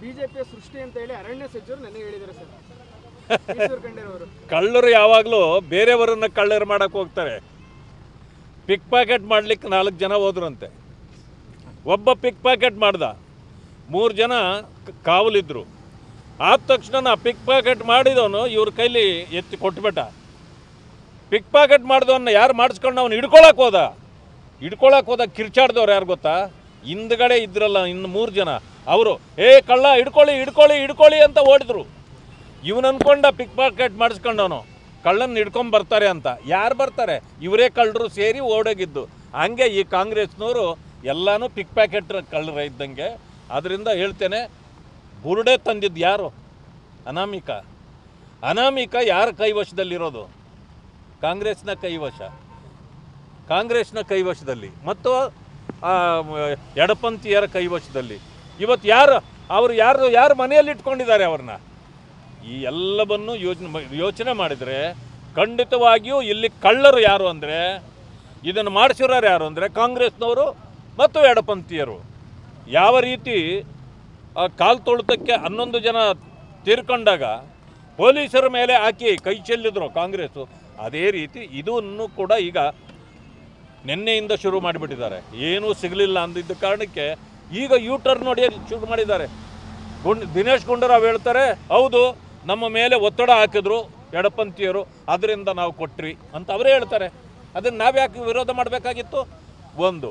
ಬಿಜೆಪಿಯ ಸೃಷ್ಟಿ ಅಂತ ಹೇಳಿ ಅರಣ್ಯ ಸಚಿವರು ನನಗೆ ಹೇಳಿದ್ದಾರೆ ಸರ್. ಕಳ್ಳರು ಯಾವಾಗಲೂ ಬೇರೆಯವರನ್ನ ಕಳ್ಳರು ಮಾಡಕ್ಕೆ ಹೋಗ್ತಾರೆ. ಪಿಕ್ ಪ್ಯಾಕೆಟ್ ಮಾಡ್ಲಿಕ್ಕೆ 4 ಜನ ಹೋದ್ರಂತೆ. ಒಬ್ಬ ಪಿಕ್ ಪ್ಯಾಕೆಟ್ ಮಾಡ್ದ, 3 ಜನ ಕಾವಲಿದ್ರು. ಆದ ತಕ್ಷಣ ಪಿಕ್ ಪ್ಯಾಕೆಟ್ ಮಾಡಿದವನು ಇವ್ರ ಕೈಲಿ ಎತ್ತಿ ಕೊಟ್ಬಿಟ್ಟ. ಪಿಕ್ ಪ್ಯಾಕೆಟ್ ಮಾಡಿದವನ್ನ ಯಾರು ಮಾಡಿಸ್ಕೊಂಡು ಅವನು ಹಿಡ್ಕೊಳಕ್ಕೆ ಹೋದ ಕಿರ್ಚಾಡ್ದವ್ರು ಯಾರು ಗೊತ್ತಾ? ಹಿಂದ್ಗಡೆ ಇದ್ರಲ್ಲ ಇನ್ನು 3 ಜನ, ಅವರು ಕಳ್ಳ ಹಿಡ್ಕೊಳ್ಳಿ ಅಂತ ಓಡಿದ್ರು. ಇವನು ಅನ್ಕೊಂಡ ಪಿಕ್ ಪ್ಯಾಕೆಟ್ ಮಾಡಿಸ್ಕೊಂಡವನು ಕಳ್ಳನ್ನು ಹಿಡ್ಕೊಂಡು ಬರ್ತಾರೆ ಅಂತ. ಯಾರು ಬರ್ತಾರೆ? ಇವರೇ ಕಳ್ಳರು ಸೇರಿ ಓಡೋಗಿದ್ದು. ಹಂಗೆ ಈ ಕಾಂಗ್ರೆಸ್ನವರು ಎಲ್ಲನೂ ಪಿಕ್ ಪ್ಯಾಕೆಟ್ ಕಳ್ಳರ ಇದ್ದಂಗೆ. ಅದರಿಂದ ಹೇಳ್ತೇನೆ, ಬುರುಡೆ ತಂದಿದ್ದು ಯಾರು? ಅನಾಮಿಕ ಯಾರ ಕೈವಶದಲ್ಲಿರೋದು? ಕಾಂಗ್ರೆಸ್ನ ಕೈವಶದಲ್ಲಿ ಮತ್ತು ಎಡಪಂಥೀಯರ ಕೈವಶದಲ್ಲಿ. ಇವತ್ತು ಯಾರು ಮನೆಯಲ್ಲಿ ಇಟ್ಕೊಂಡಿದ್ದಾರೆ ಅವ್ರನ್ನ? ಈ ಎಲ್ಲವನ್ನು ಯೋಚನೆ ಮಾಡಿದರೆ ಖಂಡಿತವಾಗಿಯೂ ಇಲ್ಲಿ ಕಳ್ಳರು ಯಾರು ಅಂದರೆ, ಇದನ್ನು ಮಾಡಿಸಿರೋರು ಯಾರು ಅಂದರೆ ಕಾಂಗ್ರೆಸ್ನವರು ಮತ್ತು ಎಡಪಂಥೀಯರು. ಯಾವ ರೀತಿ ಕಾಲು ತೊಳೆತಕ್ಕೆ 11 ಜನ ತೀರ್ಕೊಂಡಾಗ ಪೊಲೀಸರ ಮೇಲೆ ಹಾಕಿ ಕೈ ಚೆಲ್ಲಿದ್ರು ಕಾಂಗ್ರೆಸ್ಸು, ಅದೇ ರೀತಿ ಇದನ್ನು ಕೂಡ ಈಗ ನಿನ್ನೆಯಿಂದ ಶುರು ಮಾಡಿಬಿಟ್ಟಿದ್ದಾರೆ. ಏನೂ ಸಿಗಲಿಲ್ಲ ಅಂದಿದ್ದ ಕಾರಣಕ್ಕೆ ಈಗ ಯೂಟರ್ನ್ ನೋಡಿ ಶುರು ಮಾಡಿದ್ದಾರೆ. ದಿನೇಶ್ ಗುಂಡೂರಾವ್ ಹೇಳ್ತಾರೆ, ಹೌದು ನಮ್ಮ ಮೇಲೆ ಒತ್ತಡ ಹಾಕಿದ್ರು ಎಡಪಂಥೀಯರು, ಅದರಿಂದ ನಾವು ಕೊಟ್ರಿ ಅಂತ ಅವರೇ ಹೇಳ್ತಾರೆ. ಅದನ್ನು ನಾವು ಯಾಕೆ ವಿರೋಧ ಮಾಡಬೇಕಾಗಿತ್ತು? ಒಂದು.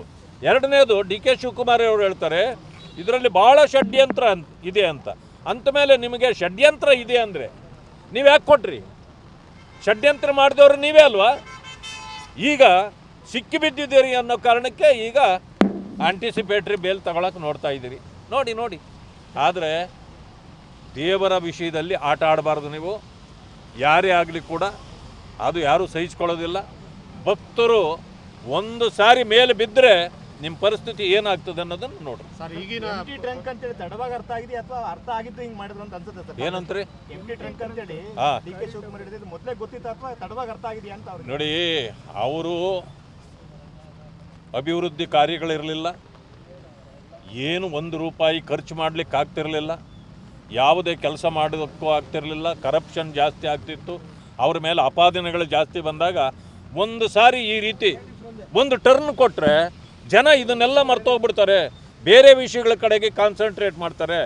ಎರಡನೇದು, DK ಶಿವಕುಮಾರ್ ಅವರು ಹೇಳ್ತಾರೆ ಇದರಲ್ಲಿ ಭಾಳ ಷಡ್ಯಂತ್ರ ಇದೆ ಅಂತ. ಅಂದಮೇಲೆ ನಿಮಗೆ ಷಡ್ಯಂತ್ರ ಇದೆ ಅಂದರೆ ನೀವು ಯಾಕೆ ಕೊಟ್ರಿ? ಷಡ್ಯಂತ್ರ ಮಾಡಿದವರು ನೀವೇ ಅಲ್ವಾ? ಈಗ ಸಿಕ್ಕಿಬಿದ್ದಿದ್ದೀರಿ ಅನ್ನೋ ಕಾರಣಕ್ಕೆ ಈಗ ಆಂಟಿಸಿಪೇಟ್ರಿ ಬೇಲ್ ತಗೊಳಕ್ಕೆ ನೋಡ್ತಾ ಇದ್ದೀರಿ. ನೋಡಿ. ಆದರೆ ದೇವರ ವಿಷಯದಲ್ಲಿ ಆಟ ಆಡಬಾರ್ದು ನೀವು. ಯಾರೇ ಆಗಲಿ ಕೂಡ ಅದು ಯಾರೂ ಸಹಿಸ್ಕೊಳ್ಳೋದಿಲ್ಲ. ಭಕ್ತರು ಒಂದು ಸಾರಿ ಮೇಲೆ ಬಿದ್ದರೆ ನಿಮ್ಮ ಪರಿಸ್ಥಿತಿ ಏನಾಗ್ತದೆ ಅನ್ನೋದನ್ನು ನೋಡ್ರಿ. ಸರ್, ಈಗಿನ ಎಂಟಿ ಟ್ರಂಕ್ ಅಂತೇಳಿ ತಡವಾಗಿ ಅರ್ಥ ಆಗಿದೆ ಅಥವಾ ಅರ್ಥ ಆಗಿದ್ದು ಹಿಂಗೆ ಮಾಡಿದ್ರು ಅಂತ ಅನ್ಸುತ್ತೆ ಸರ್? ಏನಂತ್ರಿ? ಎಂಟಿ ಟ್ರಂಕ್ ಅಂತೇಳಿ DK ಶಿವಕುಮಾರ್ ಹೇಳಿದ್ದು ಮೊದಲೇ ಗೊತ್ತಿತ್ತು ಅಥವಾ ತಡವಾಗಿ ಅರ್ಥ ಆಗಿದೆಯಾ ಅಂತ ಅವ್ರಿಗೆ? ನೋಡಿ, ಅವರು ಅಭಿವೃದ್ಧಿ ಕಾರ್ಯಗಳಿರಲಿಲ್ಲ, ಏನು 1 ರೂಪಾಯಿ ಖರ್ಚು ಮಾಡಲಿಕ್ಕೆ ಆಗ್ತಿರಲಿಲ್ಲ, ಯಾವುದೇ ಕೆಲಸ ಮಾಡೋದಕ್ಕೂ ಆಗ್ತಿರಲಿಲ್ಲ, ಕರಪ್ಷನ್ ಜಾಸ್ತಿ ಆಗ್ತಿತ್ತು, ಅವ್ರ ಮೇಲೆ ಅಪಾದನೆಗಳು ಜಾಸ್ತಿ ಬಂದಾಗ ಒಂದು ಸಾರಿ ಈ ರೀತಿ ಒಂದು ಟರ್ನ್ ಕೊಟ್ಟರೆ ಜನ ಇದನ್ನೆಲ್ಲ ಮರ್ತೋಗ್ಬಿಡ್ತಾರೆ, ಬೇರೆ ವಿಷಯಗಳ ಕಡೆಗೆ ಕಾನ್ಸಂಟ್ರೇಟ್ ಮಾಡ್ತಾರೆ.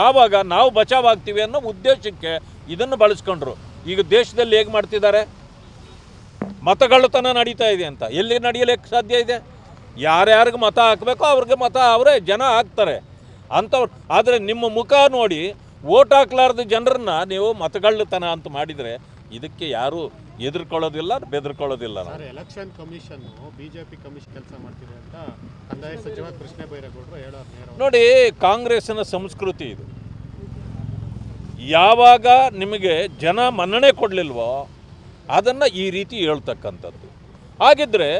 ಆವಾಗ ನಾವು ಬಚಾವಾಗ್ತೀವಿ ಅನ್ನೋ ಉದ್ದೇಶಕ್ಕೆ ಇದನ್ನು ಬಳಸ್ಕೊಂಡ್ರು. ಈಗ ದೇಶದಲ್ಲಿ ಹೇಗೆ ಮಾಡ್ತಿದ್ದಾರೆ? ಮತಗಳ್ಳತನ ನಡೀತಾ ಇದೆ ಅಂತ. ಎಲ್ಲಿ ನಡೆಯಲಿಕ್ಕೆ ಸಾಧ್ಯ ಇದೆ? ಯಾರ್ಯಾರಿಗೆ ಮತ ಹಾಕಬೇಕೋ ಅವ್ರಿಗೆ ಮತ ಅವರೇ ಜನ ಹಾಕ್ತಾರೆ ಅಂಥವ್ರು. ಆದರೆ ನಿಮ್ಮ ಮುಖ ನೋಡಿ ಓಟ್ ಹಾಕ್ಲಾರ್ದ ಜನರನ್ನ ನೀವು ಮತಗಳ್ಳತನ ಅಂತ ಮಾಡಿದರೆ ಇದಕ್ಕೆ ಯಾರೂ ಎದುರ್ಕೊಳ್ಳೋದಿಲ್ಲ, ಬೆದರ್ಕೊಳ್ಳೋದಿಲ್ಲ. ಎಲೆಕ್ಷನ್ ಕಮಿಷನ್ ಬಿಜೆಪಿ ಕಮಿಷನ್ ಕೆಲಸ ಮಾಡ್ತಿದೆ ಅಂತ ಕಂದಾಯ ಸಚಿವ ಕೃಷ್ಣ ಬೈರೇಗೌಡರು ಹೇಳೋರು. ನೋಡಿ, ಕಾಂಗ್ರೆಸ್ಸಿನ ಸಂಸ್ಕೃತಿ ಇದು. ಯಾವಾಗ ನಿಮಗೆ ಜನ ಮನ್ನಣೆ ಕೊಡಲಿಲ್ವೋ ಅದನ್ನು ಈ ರೀತಿ ಹೇಳ್ತಕ್ಕಂಥದ್ದು. ಹಾಗಿದ್ದರೆ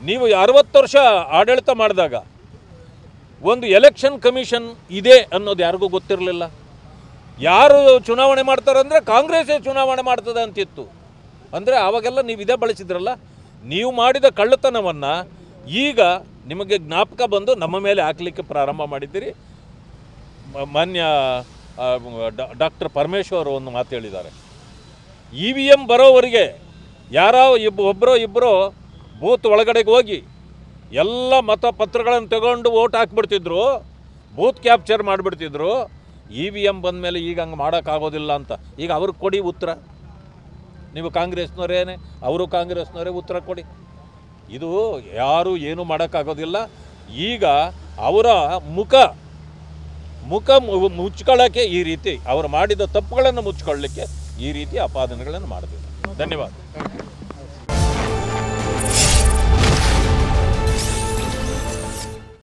ನೀವು 60 ವರ್ಷ ಆಡಳಿತ ಮಾಡಿದಾಗ ಒಂದು ಎಲೆಕ್ಷನ್ ಕಮಿಷನ್ ಇದೆ ಅನ್ನೋದು ಯಾರಿಗೂ ಗೊತ್ತಿರಲಿಲ್ಲ. ಯಾರು ಚುನಾವಣೆ ಮಾಡ್ತಾರಂದರೆ ಕಾಂಗ್ರೆಸ್ಸೇ ಚುನಾವಣೆ ಮಾಡ್ತದೆ ಅಂತಿತ್ತು. ಅಂದರೆ ಆವಾಗೆಲ್ಲ ನೀವು ಇದೇ ಬಳಸಿದ್ರಲ್ಲ. ನೀವು ಮಾಡಿದ ಕಳ್ಳತನವನ್ನು ಈಗ ನಿಮಗೆ ಜ್ಞಾಪಕ ಬಂದು ನಮ್ಮ ಮೇಲೆ ಹಾಕಲಿಕ್ಕೆ ಪ್ರಾರಂಭ ಮಾಡಿದ್ದೀರಿ. ಮಾನ್ಯ ಡಾಕ್ಟರ್ ಪರಮೇಶ್ವರ್ ಒಂದು ಮಾತು ಹೇಳಿದ್ದಾರೆ, EVM ಬರೋವರೆಗೆ ಒಬ್ಬರೋ ಇಬ್ಬರು ಬೂತ್ ಒಳಗಡೆಗೆ ಹೋಗಿ ಎಲ್ಲ ಮತಪತ್ರಗಳನ್ನು ತಗೊಂಡು ಓಟ್ ಹಾಕ್ಬಿಡ್ತಿದ್ರು, ಬೂತ್ ಕ್ಯಾಪ್ಚರ್ ಮಾಡಿಬಿಡ್ತಿದ್ರು. EVM ಬಂದ ಮೇಲೆ ಈಗ ಹಂಗೆ ಮಾಡೋಕ್ಕಾಗೋದಿಲ್ಲ ಅಂತ ಈಗ ಅವ್ರಿಗೆ ಕೊಡಿ ಉತ್ತರ. ನೀವು ಕಾಂಗ್ರೆಸ್ನವರೇನೆ, ಅವರು ಕಾಂಗ್ರೆಸ್ನವರೇ ಉತ್ತರ ಕೊಡಿ. ಇದು ಯಾರೂ ಏನೂ ಮಾಡೋಕ್ಕಾಗೋದಿಲ್ಲ. ಈಗ ಅವರ ಮುಖ ಮುಚ್ಕೊಳ್ಳೋಕ್ಕೆ ಈ ರೀತಿ ಅವರು ಮಾಡಿದ ತಪ್ಪುಗಳನ್ನು ಮುಚ್ಕೊಳ್ಳಲಿಕ್ಕೆ ಈ ರೀತಿ ಅಪಾದನೆಗಳನ್ನು ಮಾಡ್ತಿದ್ದಾರೆ. ಧನ್ಯವಾದ.